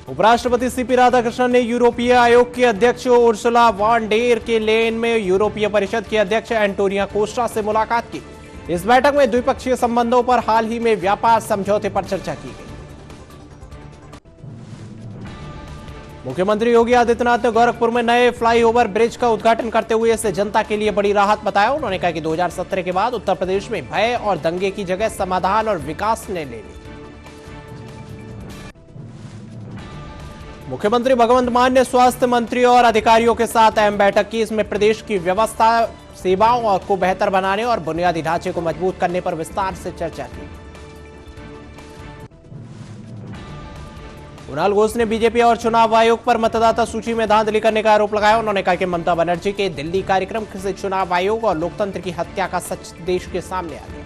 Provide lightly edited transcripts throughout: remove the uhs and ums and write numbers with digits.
उपराष्ट्रपति सीपी राधाकृष्णन ने यूरोपीय आयोग के अध्यक्ष उर्सुला वॉन डेर के लेन में यूरोपीय परिषद के अध्यक्ष एंटोनियो कोस्टा से मुलाकात की। इस बैठक में द्विपक्षीय संबंधों पर हाल ही में व्यापार समझौते पर चर्चा की गई। मुख्यमंत्री योगी आदित्यनाथ ने गोरखपुर में नए फ्लाईओवर ब्रिज का उद्घाटन करते हुए इसे जनता के लिए बड़ी राहत बताया। उन्होंने कहा कि 2017 के बाद उत्तर प्रदेश में भय और दंगे की जगह समाधान और विकास ने ले ली। मुख्यमंत्री भगवंत मान ने स्वास्थ्य मंत्री और अधिकारियों के साथ अहम बैठक की। इसमें प्रदेश की व्यवस्था, सेवाओं को बेहतर बनाने और बुनियादी ढांचे को मजबूत करने पर विस्तार से चर्चा की। कुणाल घोष ने बीजेपी और चुनाव आयोग पर मतदाता सूची में धांधली करने का आरोप लगाया। उन्होंने कहा कि ममता बनर्जी के दिल्ली कार्यक्रम से चुनाव आयोग और लोकतंत्र की हत्या का सच देश के सामने आ गया।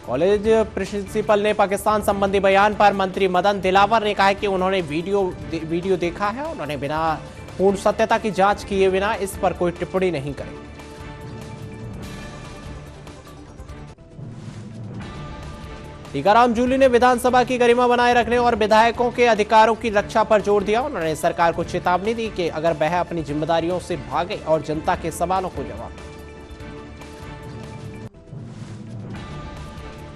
कॉलेज प्रिंसिपल ने पाकिस्तान संबंधी बयान पर मंत्री मदन दिलावर ने कहा कि उन्होंने वीडियो देखा है। उन्होंने बिना पूर्ण सत्यता की जांच किए बिना इस पर कोई टिप्पणी नहीं करेंगे। टीकाराम जूली ने विधानसभा की गरिमा बनाए रखने और विधायकों के अधिकारों की रक्षा पर जोर दिया। उन्होंने सरकार को चेतावनी दी कि अगर वह अपनी जिम्मेदारियों से भागे और जनता के सवालों को जवाब दे।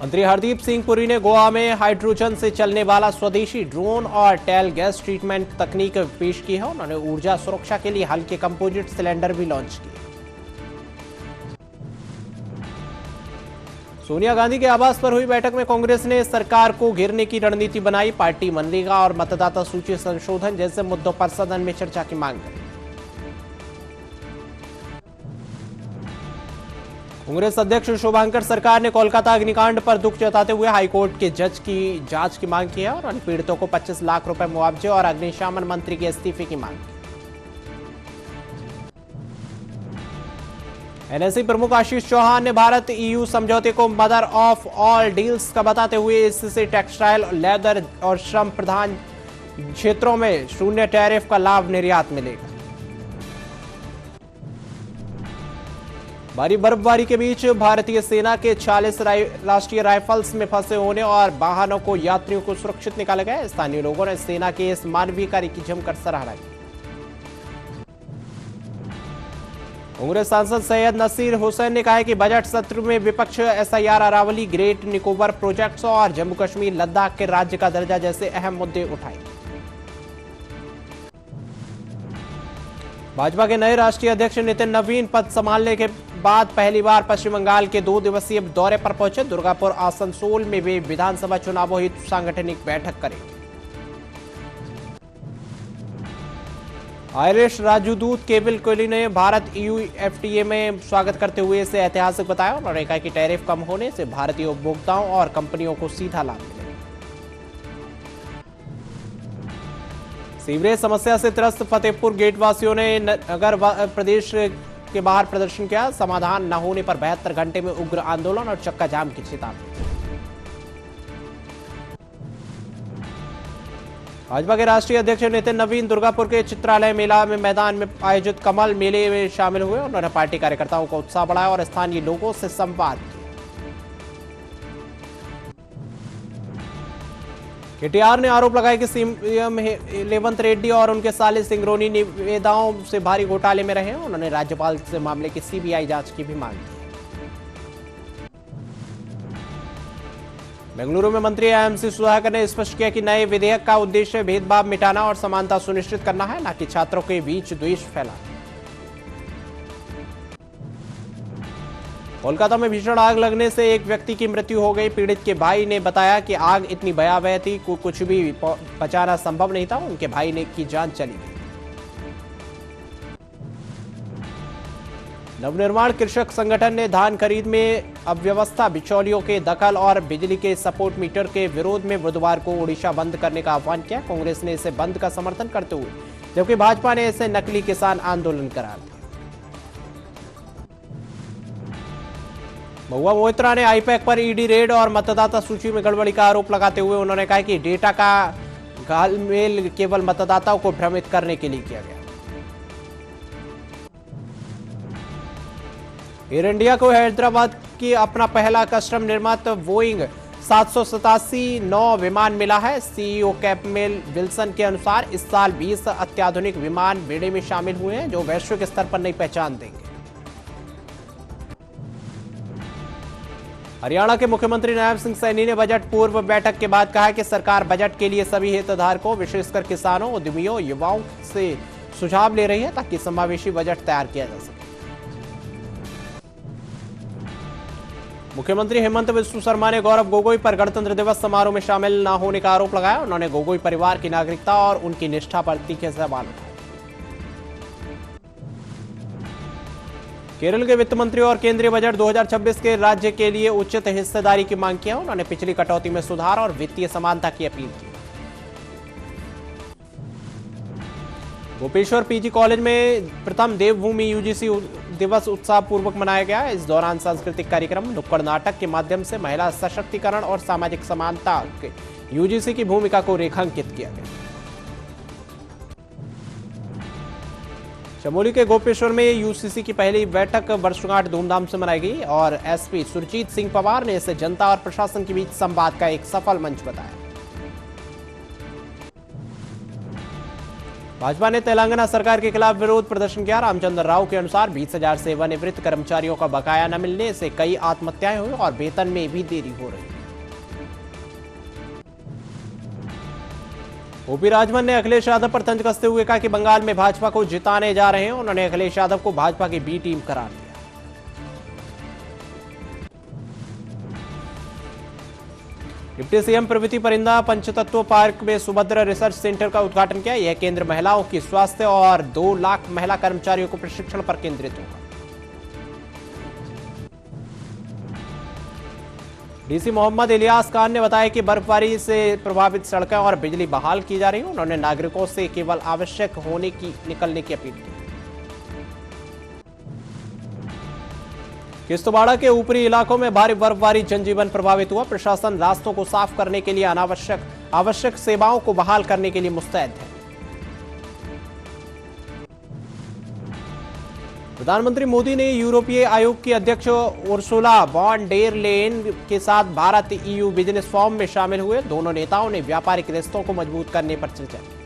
मंत्री हरदीप सिंह पुरी ने गोवा में हाइड्रोजन से चलने वाला स्वदेशी ड्रोन और टेल गैस ट्रीटमेंट तकनीक पेश की है। उन्होंने ऊर्जा सुरक्षा के लिए हल्के कंपोजिट सिलेंडर भी लॉन्च किए। सोनिया गांधी के आवास पर हुई बैठक में कांग्रेस ने सरकार को घेरने की रणनीति बनाई। पार्टी मनरेगा और मतदाता सूची संशोधन जैसे मुद्दों पर सदन में चर्चा की मांग की। कांग्रेस अध्यक्ष शुभांकर सरकार ने कोलकाता अग्निकांड पर दुख जताते हुए हाईकोर्ट के जज की जांच की मांग की है और पीड़ितों को 25 लाख रुपए मुआवजे और अग्निशमन मंत्री के इस्तीफे की मांग की। एनएसई प्रमुख आशीष चौहान ने भारत ईयू समझौते को मदर ऑफ ऑल डील्स का बताते हुए इससे टेक्सटाइल, लेदर और श्रम प्रधान क्षेत्रों में शून्य टैरिफ का लाभ निर्यात मिलेगा। भारी बर्फबारी के बीच भारतीय सेना के 40 राष्ट्रीय राइफल्स में फंसे होने और वाहनों को यात्रियों को सुरक्षित निकाला गया। स्थानीय लोगों ने सेना के इस मानवीय कार्य की जमकर सराहना की। कांग्रेस सांसद सैयद नसीर हुसैन ने कहा है कि बजट सत्र में विपक्ष SIR, Aravalli, great Nicobar projects और जम्मू कश्मीर, लद्दाख के राज्य का दर्जा जैसे अहम मुद्दे उठाए। भाजपा के नए राष्ट्रीय अध्यक्ष नितिन नवीन पद संभालने के बाद पहली बार पश्चिम बंगाल के 2 दिवसीय दौरे पर पहुंचे। दुर्गापुर, आसनसोल में वे विधानसभा चुनावों हेतु सांगठनिक बैठक करेंगे। आयरिश राजदूत केविल कोहली ने भारत ईयू एफटीए में स्वागत करते हुए इसे ऐतिहासिक बताया। उन्होंने कहा कि टैरिफ कम होने से भारतीय उपभोक्ताओं और कंपनियों को सीधा लाभ मिलेगा। सीवरेज समस्या से त्रस्त फतेहपुर गेट वासियों ने नगर प्रदेश के बाहर प्रदर्शन किया। समाधान न होने पर 72 घंटे में उग्र आंदोलन और चक्का जाम की चेतावनी। भाजपा के राष्ट्रीय अध्यक्ष नितिन नवीन दुर्गापुर के चित्रालय मेला में मैदान में आयोजित कमल मेले में शामिल हुए। उन्होंने पार्टी कार्यकर्ताओं को उत्साह बढ़ाया और स्थानीय लोगों से संवाद किया। केटीआर ने आरोप लगाया कि सीएम रेवंत रेड्डी और उनके साले सिंगरोनी निविदाओं से भारी घोटाले में रहे। उन्होंने राज्यपाल से मामले की सीबीआई जांच की भी मांग की। बेंगलुरु में मंत्री एमसी सुधाकर ने स्पष्ट किया कि नए विधेयक का उद्देश्य भेदभाव मिटाना और समानता सुनिश्चित करना है, न कि छात्रों के बीच द्वेष फैलाना। कोलकाता में भीषण आग लगने से एक व्यक्ति की मृत्यु हो गई। पीड़ित के भाई ने बताया कि आग इतनी भयावह थी कि कुछ भी बचाना संभव नहीं था। उनके भाई ने की जान चली गई। नवनिर्माण कृषक संगठन ने धान खरीद में अव्यवस्था, बिचौलियों के दखल और बिजली के सपोर्ट मीटर के विरोध में बुधवार को ओडिशा बंद करने का आह्वान किया। कांग्रेस ने इसे बंद का समर्थन करते हुए, जबकि भाजपा ने इसे नकली किसान आंदोलन करार दिया। महुआ मोइत्रा ने आईपैक पर ईडी रेड और मतदाता सूची में गड़बड़ी का आरोप लगाते हुए उन्होंने कहा कि डेटा का घालमेल केवल मतदाताओं को भ्रमित करने के लिए किया गया। एयर इंडिया को हैदराबाद की अपना पहला कस्टम निर्मित बोइंग 787 नौ विमान मिला है। सीईओ कैपमेल विल्सन के अनुसार इस साल 20 अत्याधुनिक विमान बेड़े में शामिल हुए हैं, जो वैश्विक स्तर पर नई पहचान देंगे। हरियाणा के मुख्यमंत्री नायब सिंह सैनी ने बजट पूर्व बैठक के बाद कहा कि सरकार बजट के लिए सभी हितधारकों, विशेषकर किसानों, उद्यमियों, युवाओं से सुझाव ले रही है ताकि समावेशी बजट तैयार किया जा सके। मुख्यमंत्री हेमंत बिस्व शर्मा ने गौरव गोगोई पर गणतंत्र दिवस समारोह में शामिल न होने का आरोप लगाया। उन्होंने गोगोई परिवार की नागरिकता और उनकी निष्ठा पर तीखे सवाल उठाए। केरल के वित्त मंत्री और केंद्रीय बजट 2026 के राज्य के लिए उचित हिस्सेदारी की मांग की है। उन्होंने पिछली कटौती में सुधार और वित्तीय समानता की अपील की। गोपेश्वर पीजी कॉलेज में प्रथम देवभूमि यूजीसी दिवस उत्साहपूर्वक मनाया गया। इस दौरान सांस्कृतिक कार्यक्रम, नुक्कड़ नाटक के माध्यम से महिला सशक्तिकरण और सामाजिक समानता के यूजीसी की भूमिका को रेखांकित किया गया। चमोली के गोपेश्वर में यूसीसी की पहली बैठक वर्षगांठ धूमधाम से मनाई गई और एसपी सुरजीत सिंह पवार ने इसे जनता और प्रशासन के बीच संवाद का एक सफल मंच बताया। भाजपा ने तेलंगाना सरकार के खिलाफ विरोध प्रदर्शन किया। रामचंद्र राव के अनुसार 20,000 सेवानिवृत्त कर्मचारियों का बकाया न मिलने से कई आत्महत्याएं हुई और वेतन में भी देरी हो रही। ओपी राजभर ने अखिलेश यादव पर तंज कसते हुए कहा कि बंगाल में भाजपा को जिताने जा रहे हैं। उन्होंने अखिलेश यादव को भाजपा की बी टीम करार दिया। डिप्टी सीएम प्रवृत्ति परिंदा पंचतत्व पार्क में सुभद्रा रिसर्च सेंटर का उद्घाटन किया। यह केंद्र महिलाओं की स्वास्थ्य और 2 लाख महिला कर्मचारियों को प्रशिक्षण पर केंद्रित होगा। डीसी मोहम्मद इलियास खान ने बताया कि बर्फबारी से प्रभावित सड़कें और बिजली बहाल की जा रही है। उन्होंने नागरिकों से केवल आवश्यक होने की निकलने की अपील की। किश्तवाड़ के ऊपरी इलाकों में भारी बर्फबारी, जनजीवन प्रभावित हुआ। प्रशासन रास्तों को साफ करने के लिए आवश्यक सेवाओं को बहाल करने के लिए मुस्तैद है। प्रधानमंत्री मोदी ने यूरोपीय आयोग की अध्यक्ष उर्सुला वॉन डेर लेयन के साथ भारत ईयू बिजनेस फोरम में शामिल हुए। दोनों नेताओं ने व्यापारिक रिश्तों को मजबूत करने पर चर्चा की।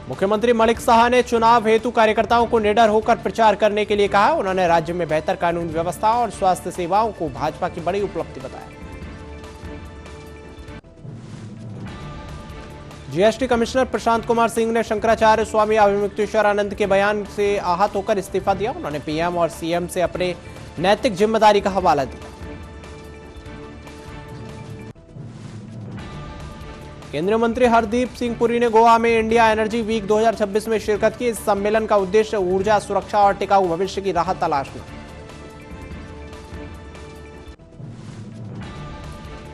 मुख्यमंत्री मलिक शाह ने चुनाव हेतु कार्यकर्ताओं को निडर होकर प्रचार करने के लिए कहा। उन्होंने राज्य में बेहतर कानून व्यवस्था और स्वास्थ्य सेवाओं को भाजपा की बड़ी उपलब्धि बताया। जीएसटी कमिश्नर प्रशांत कुमार सिंह ने शंकराचार्य स्वामी अभिमुक्तेश्वरानंद के बयान से आहत होकर इस्तीफा दिया। उन्होंने पीएम और सीएम से अपने नैतिक जिम्मेदारी का हवाला दिया। केंद्रीय मंत्री हरदीप सिंह पुरी ने गोवा में इंडिया एनर्जी वीक 2026 में शिरकत की। इस सम्मेलन का उद्देश्य ऊर्जा सुरक्षा और टिकाऊ भविष्य की राह तलाशना।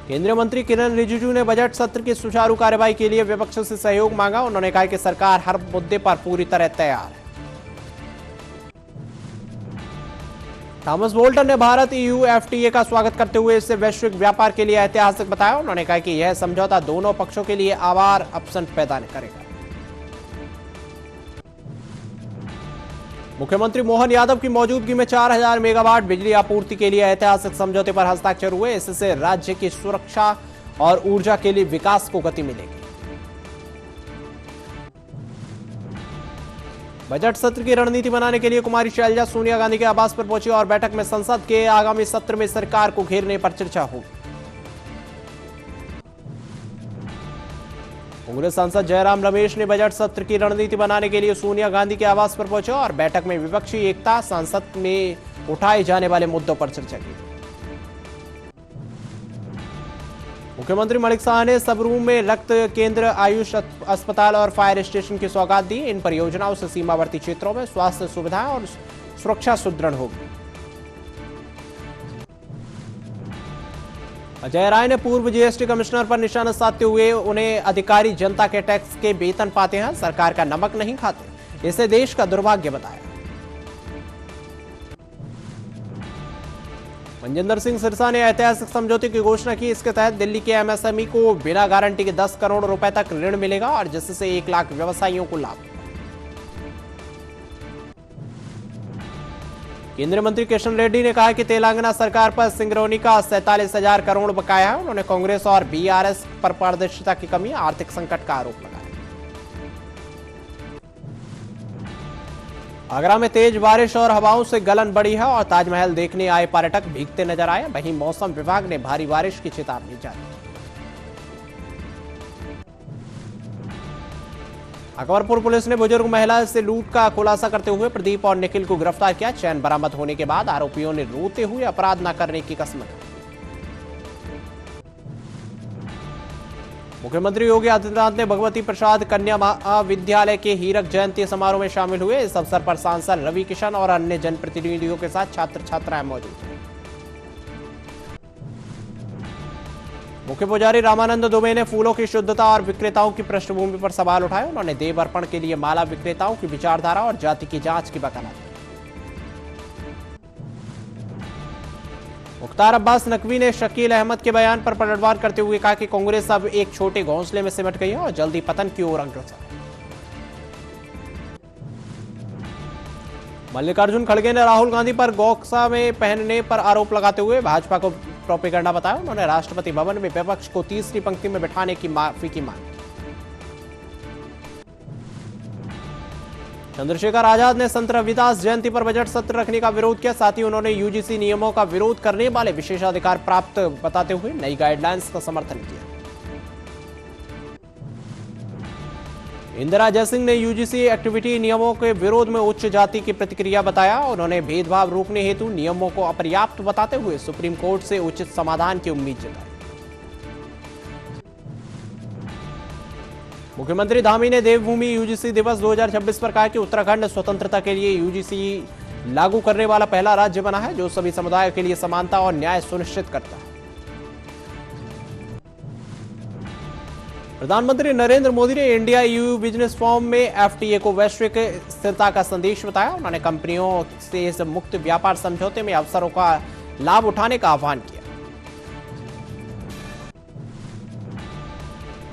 केंद्रीय मंत्री किरण रिजिजू ने बजट सत्र की सुचारू कार्यवाही के लिए विपक्ष से सहयोग मांगा। उन्होंने कहा कि सरकार हर मुद्दे पर पूरी तरह तैयार है। थॉमस बोल्टन ने भारत ईयू एफटीए का स्वागत करते हुए इसे वैश्विक व्यापार के लिए ऐतिहासिक बताया। उन्होंने कहा कि यह समझौता दोनों पक्षों के लिए अपार अवसर पैदा करेगा। मुख्यमंत्री मोहन यादव की मौजूदगी में 4000 मेगावाट बिजली आपूर्ति के लिए ऐतिहासिक समझौते पर हस्ताक्षर हुए। इससे राज्य की सुरक्षा और ऊर्जा के लिए विकास को गति मिलेगी। बजट सत्र की रणनीति बनाने के लिए कुमारी शैलजा सोनिया गांधी के आवास पर पहुंची और बैठक में संसद के आगामी सत्र में सरकार को घेरने पर चर्चा होगी। कांग्रेस सांसद जयराम रमेश ने बजट सत्र की रणनीति बनाने के लिए सोनिया गांधी के आवास पर पहुंचे और बैठक में विपक्षी एकता, संसद में उठाए जाने वाले मुद्दों पर चर्चा की। मुख्यमंत्री मलिक शाह ने सबरूम में रक्त केंद्र, आयुष अस्पताल और फायर स्टेशन की सौगात दी। इन परियोजनाओं से सीमावर्ती क्षेत्रों में स्वास्थ्य सुविधाएं और सुरक्षा सुदृढ़ होगी। अजय राय ने पूर्व जीएसटी कमिश्नर पर निशाना साधते हुए उन्हें अधिकारी जनता के टैक्स के वेतन पाते हैं, सरकार का नमक नहीं खाते, इसे देश का दुर्भाग्य बताया। मनजिंदर सिंह सिरसा ने ऐतिहासिक समझौते की घोषणा की। इसके तहत दिल्ली के एमएसएमई को बिना गारंटी के 10 करोड़ रुपए तक ऋण मिलेगा और जिससे 1 लाख व्यवसायियों को लाभ। केंद्रीय मंत्री किशन रेड्डी ने कहा कि तेलंगाना सरकार पर सिंगरौली का 47,000 करोड़ बकाया है। उन्होंने कांग्रेस और बीआरएस पर पारदर्शिता की कमी, आर्थिक संकट का आरोप लगाया। आगरा में तेज बारिश और हवाओं से गलन बढ़ी है और ताजमहल देखने आए पर्यटक भीगते नजर आए। वहीं मौसम विभाग ने भारी बारिश की चेतावनी जारी की। अकबरपुर पुलिस ने बुजुर्ग महिला से लूट का खुलासा करते हुए प्रदीप और निखिल को गिरफ्तार किया। चैन बरामद होने के बाद आरोपियों ने रोते हुए अपराध न करने की कसम खाई। मुख्यमंत्री योगी आदित्यनाथ ने भगवती प्रसाद कन्या महाविद्यालय के हीरक जयंती समारोह में शामिल हुए। इस अवसर पर सांसद रवि किशन और अन्य जनप्रतिनिधियों के साथ छात्र छात्राएं मौजूद थे। मुख्य पुजारी रामानंद दुबे ने फूलों की शुद्धता और विक्रेताओं की पृष्ठभूमि पर सवाल उठाए। उन्होंने देव अर्पण के लिए माला विक्रेताओं की विचारधारा और जाति की जांच की वकालत की। मुख्तार अब्बास नकवी ने शकील अहमद के बयान पर पलटवार करते हुए कहा कि कांग्रेस अब एक छोटे घोंसले में सिमट गई है और जल्दी पतन की ओर अग्रसर है। मल्लिकार्जुन खड़गे ने राहुल गांधी पर गौकसा में पहनने पर आरोप लगाते हुए भाजपा को प्रोपेगेंडा बताया। उन्होंने राष्ट्रपति भवन में विपक्ष को तीसरी पंक्ति में बिठाने की माफी की मांग की। चंद्रशेखर आजाद ने संत रविदास जयंती पर बजट सत्र रखने का विरोध किया। साथ ही उन्होंने यूजीसी नियमों का विरोध करने वाले विशेषाधिकार प्राप्त बताते हुए नई गाइडलाइंस का समर्थन किया। इंदिरा जयसिंह ने यूजीसी एक्टिविटी नियमों के विरोध में उच्च जाति की प्रतिक्रिया बताया। उन्होंने भेदभाव रोकने हेतु नियमों को अपर्याप्त बताते हुए सुप्रीम कोर्ट से उचित समाधान की उम्मीद जताई। मुख्यमंत्री धामी ने देवभूमि यूजीसी दिवस 2026 पर कहा कि उत्तराखंड स्वतंत्रता के लिए यूजीसी लागू करने वाला पहला राज्य बना है जो सभी समुदायों के लिए समानता और न्याय सुनिश्चित करता है। प्रधानमंत्री नरेंद्र मोदी ने इंडिया ईयू बिजनेस फोरम में एफटीए को वैश्विक स्थिरता का संदेश बताया। उन्होंने कंपनियों से इस मुक्त व्यापार समझौते में अवसरों का लाभ उठाने का आह्वान किया।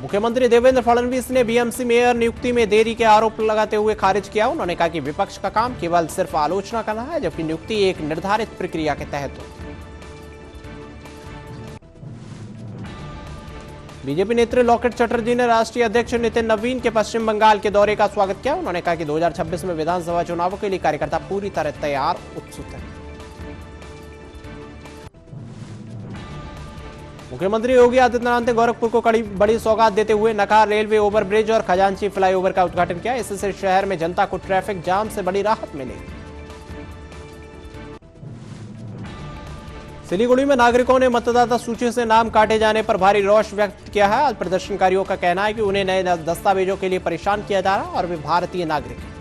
मुख्यमंत्री देवेंद्र फडणवीस ने बीएमसी मेयर नियुक्ति में देरी के आरोप लगाते हुए खारिज किया। उन्होंने कहा कि विपक्ष का काम केवल सिर्फ आलोचना करना है, जबकि नियुक्ति एक निर्धारित प्रक्रिया के तहत हो। बीजेपी नेत्री लॉकेट चटर्जी ने राष्ट्रीय अध्यक्ष नितिन नवीन के पश्चिम बंगाल के दौरे का स्वागत किया। उन्होंने कहा कि 2026 में विधानसभा चुनावों के लिए कार्यकर्ता पूरी तरह तैयार उत्सुक हैं। मुख्यमंत्री योगी आदित्यनाथ ने गोरखपुर को बड़ी सौगात देते हुए नकार रेलवे ओवरब्रिज और खजांची फ्लाईओवर का उद्घाटन किया। इससे शहर में जनता को ट्रैफिक जाम से बड़ी राहत मिलेगी। सिलीगुड़ी में नागरिकों ने मतदाता सूची से नाम काटे जाने पर भारी रोष व्यक्त किया है। प्रदर्शनकारियों का कहना है कि उन्हें नए दस्तावेजों के लिए परेशान किया जा रहा है और वे भारतीय नागरिक हैं।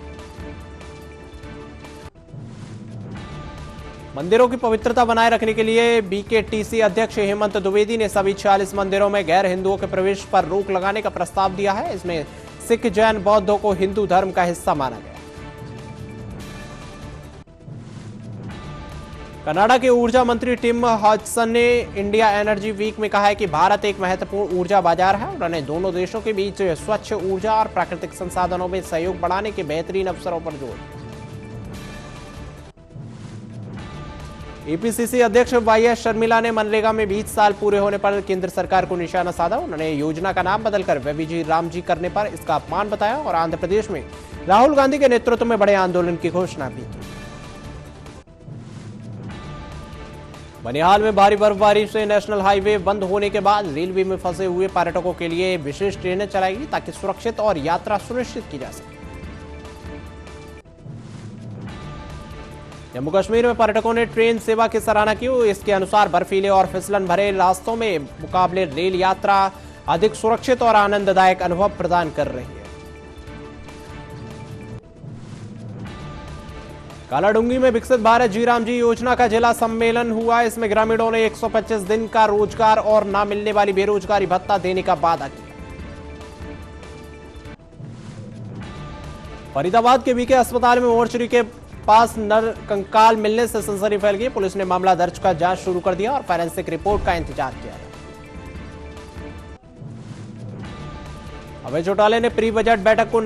मंदिरों की पवित्रता बनाए रखने के लिए बीकेटीसी अध्यक्ष हेमंत द्विवेदी ने सभी 46 मंदिरों में गैर हिंदुओं के प्रवेश पर रोक लगाने का प्रस्ताव दिया है। इसमें सिख, जैन, बौद्धों को हिंदू धर्म का हिस्सा माना गया। कनाडा के ऊर्जा मंत्री टिम हॉजसन ने इंडिया एनर्जी वीक में कहा है कि भारत एक महत्वपूर्ण ऊर्जा बाजार है। उन्होंने दोनों देशों के बीच स्वच्छ ऊर्जा और प्राकृतिक संसाधनों में सहयोग बढ़ाने के बेहतरीन अवसरों पर जोर दिया। एपीसीसी अध्यक्ष वाईएस शर्मिला ने मनरेगा में 20 साल पूरे होने पर केंद्र सरकार को निशाना साधा। उन्होंने योजना का नाम बदलकर वेबीजी रामजी करने पर इसका अपमान बताया और आंध्र प्रदेश में राहुल गांधी के नेतृत्व में बड़े आंदोलन की घोषणा भी की। बनिहाल में भारी बर्फबारी से नेशनल हाईवे बंद होने के बाद रेलवे में फंसे हुए पर्यटकों के लिए विशेष ट्रेनें चलाएगी ताकि सुरक्षित और यात्रा सुनिश्चित की जा सके। जम्मू कश्मीर में पर्यटकों ने ट्रेन सेवा की सराहना की। इसके अनुसार बर्फीले और फिसलन भरे रास्तों में मुकाबले रेल यात्रा अधिक सुरक्षित और आनंददायक अनुभव प्रदान कर रही है। कालाडूंगी में विकसित भारत जी राम जी योजना का जिला सम्मेलन हुआ। इसमें ग्रामीणों ने 125 दिन का रोजगार और न मिलने वाली बेरोजगारी भत्ता देने का वादा किया। फरीदाबाद के बीके अस्पताल में मोर्चरी के पास नर कंकाल मिलने से सनसनी फैल गई। पुलिस ने मामला दर्ज कर जांच शुरू कर दिया और फॉरेंसिक रिपोर्ट का इंतजार किया। अभय चौटाला ने प्री बजट बैठक को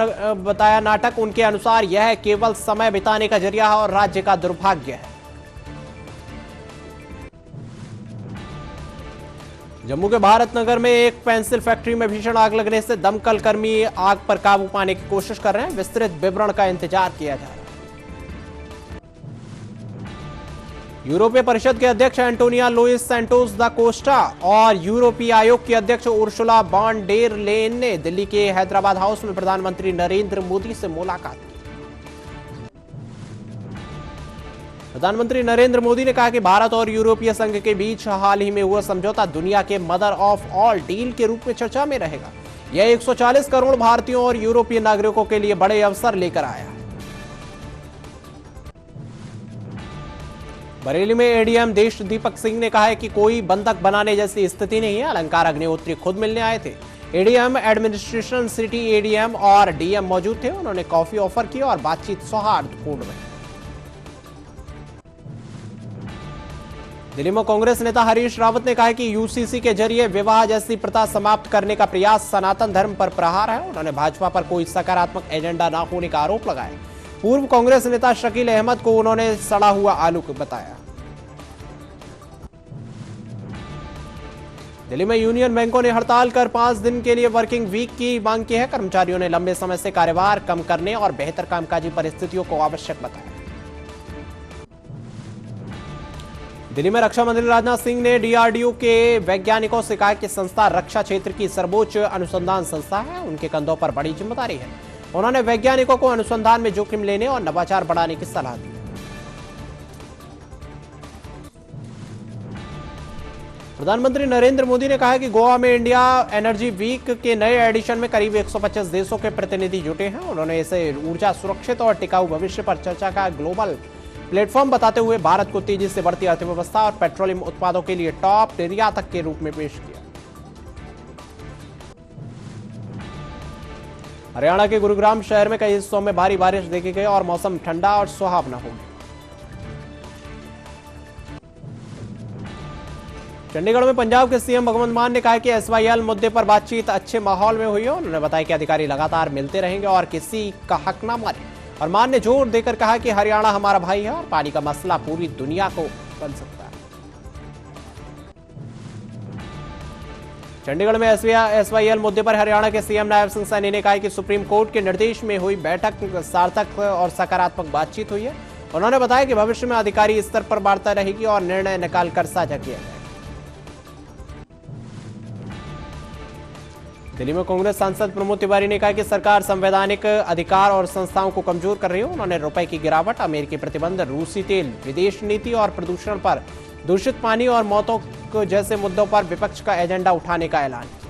बताया नाटक। उनके अनुसार यह केवल समय बिताने का जरिया है और राज्य का दुर्भाग्य है। जम्मू के भारत नगर में एक पेंसिल फैक्ट्री में भीषण आग लगने से दमकल कर्मी आग पर काबू पाने की कोशिश कर रहे हैं। विस्तृत विवरण का इंतजार किया जा रहा है। यूरोपीय परिषद के अध्यक्ष एंटोनिया लुइस सैंटोस दा कोस्टा और यूरोपीय आयोग की अध्यक्ष उर्सुला वॉन डेर लेन ने दिल्ली के हैदराबाद हाउस में प्रधानमंत्री नरेंद्र मोदी से मुलाकात की। प्रधानमंत्री नरेंद्र मोदी ने कहा कि भारत और यूरोपीय संघ के बीच हाल ही में हुआ समझौता दुनिया के मदर ऑफ ऑल डील के रूप में चर्चा में रहेगा। यह 140 करोड़ भारतीयों और यूरोपीय नागरिकों के लिए बड़े अवसर लेकर आया है। बरेली में एडीएम देश दीपक सिंह ने कहा है कि कोई बंधक बनाने जैसी स्थिति नहीं है। अलंकार अग्निहोत्री खुद मिलने आए थे। एडीएम एडमिनिस्ट्रेशन सिटी एडीएम और डीएम मौजूद थे। उन्होंने कॉफी ऑफर की और बातचीत सौहार्दपूर्ण रही। दिल्ली में कांग्रेस नेता हरीश रावत ने कहा है कि यूसीसी के जरिए विवाह जैसी प्रथा समाप्त करने का प्रयास सनातन धर्म पर प्रहार है। उन्होंने भाजपा पर कोई सकारात्मक एजेंडा न होने का आरोप लगाया। पूर्व कांग्रेस नेता शकील अहमद को उन्होंने सड़ा हुआ आलू बताया। दिल्ली में यूनियन बैंकों ने हड़ताल कर 5 दिन के लिए वर्किंग वीक की मांग की है। कर्मचारियों ने लंबे समय से कार्यभार कम करने और बेहतर कामकाजी परिस्थितियों को आवश्यक बताया। दिल्ली में रक्षा मंत्री राजनाथ सिंह ने डीआरडीओ के वैज्ञानिकों से कहा कि संस्था रक्षा क्षेत्र की सर्वोच्च अनुसंधान संस्था है। उनके कंधों पर बड़ी जिम्मेदारी है। उन्होंने वैज्ञानिकों को अनुसंधान में जोखिम लेने और नवाचार बढ़ाने की सलाह दी। प्रधानमंत्री नरेंद्र मोदी ने कहा कि गोवा में इंडिया एनर्जी वीक के नए एडिशन में करीब 125 देशों के प्रतिनिधि जुटे हैं। उन्होंने इसे ऊर्जा सुरक्षित और टिकाऊ भविष्य पर चर्चा का ग्लोबल प्लेटफॉर्म बताते हुए भारत को तेजी से बढ़ती अर्थव्यवस्था और पेट्रोलियम उत्पादों के लिए टॉप निर्यातक के रूप में पेश किया। हरियाणा के गुरुग्राम शहर में कई हिस्सों में भारी बारिश देखी गई और मौसम ठंडा और सुहावना हो गया। चंडीगढ़ में पंजाब के सीएम भगवंत मान ने कहा कि एसवाईएल मुद्दे पर बातचीत अच्छे माहौल में हुई है। उन्होंने बताया कि अधिकारी लगातार मिलते रहेंगे और किसी का हक ना मारे। और मान ने जोर देकर कहा कि हरियाणा हमारा भाई है और पानी का मसला पूरी दुनिया को बन सकता है। चंडीगढ़ में एसवाईएल मुद्दे पर हरियाणा के सीएम नायब सिंह सैनी ने कहा कि सुप्रीम कोर्ट के निर्देश में हुई बैठक सार्थक और सकारात्मक बातचीत हुई है। उन्होंने बताया कि भविष्य में अधिकारी स्तर पर वार्ता रहेगी और निर्णय निकालकर साझा किया जाएगा। दिल्ली में कांग्रेस सांसद प्रमोद तिवारी ने कहा कि सरकार संवैधानिक अधिकार और संस्थाओं को कमजोर कर रही है। उन्होंने रुपए की गिरावट, अमेरिकी प्रतिबंध, रूसी तेल, विदेश नीति और प्रदूषण पर दूषित पानी और मौतों जैसे मुद्दों पर विपक्ष का एजेंडा उठाने का ऐलान किया।